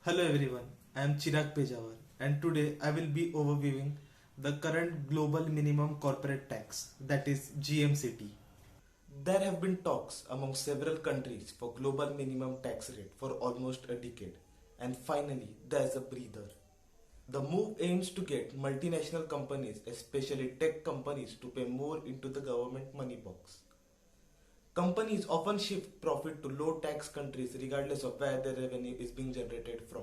Hello everyone, I am Chirag Pejawar and today I will be overviewing the current global minimum corporate tax, that is GMCT. There have been talks among several countries for global minimum tax rate for almost a decade, and finally there's a breather. The move aims to get multinational companies, especially tech companies, to pay more into the government money box. Companies often shift profit to low tax countries regardless of where their revenue is being generated from.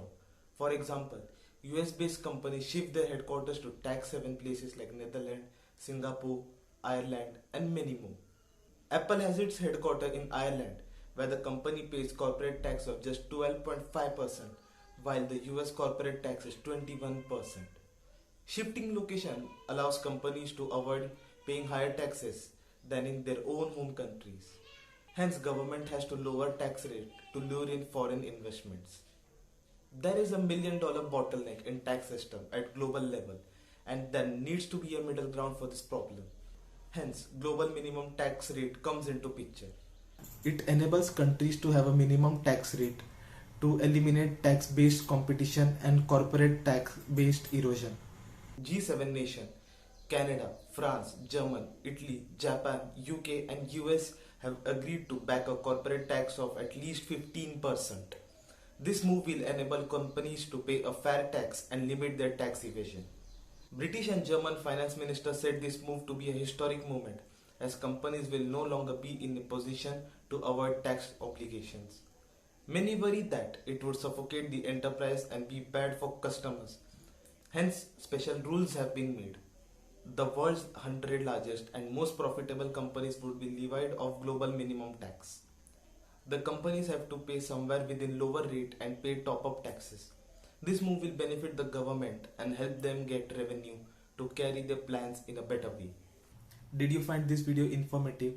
For example, US based companies shift their headquarters to tax haven places like Netherlands, Singapore, Ireland, and many more. Apple has its headquarters in Ireland, where the company pays corporate tax of just 12.5%, while the US corporate tax is 21%. Shifting location allows companies to avoid paying higher taxes than in their own home countries. Hence, government has to lower tax rate to lure in foreign investments. There is a $1 million bottleneck in tax system at global level, and there needs to be a middle ground for this problem. Hence, global minimum tax rate comes into picture. It enables countries to have a minimum tax rate to eliminate tax-based competition and corporate tax-based erosion. G7 nation Canada, France, Germany, Italy, Japan, UK and US have agreed to back a corporate tax of at least 15%. This move will enable companies to pay a fair tax and limit their tax evasion. British and German finance ministers said this move to be a historic moment as companies will no longer be in a position to avoid tax obligations. Many worry that it would suffocate the enterprise and be bad for customers. Hence, special rules have been made. The world's 100 largest and most profitable companies would be levied of global minimum tax. The companies have to pay somewhere within lower rate and pay top-up taxes. This move will benefit the government and help them get revenue to carry their plans in a better way. Did you find this video informative?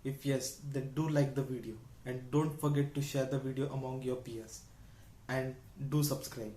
If yes, then do like the video and don't forget to share the video among your peers and do subscribe.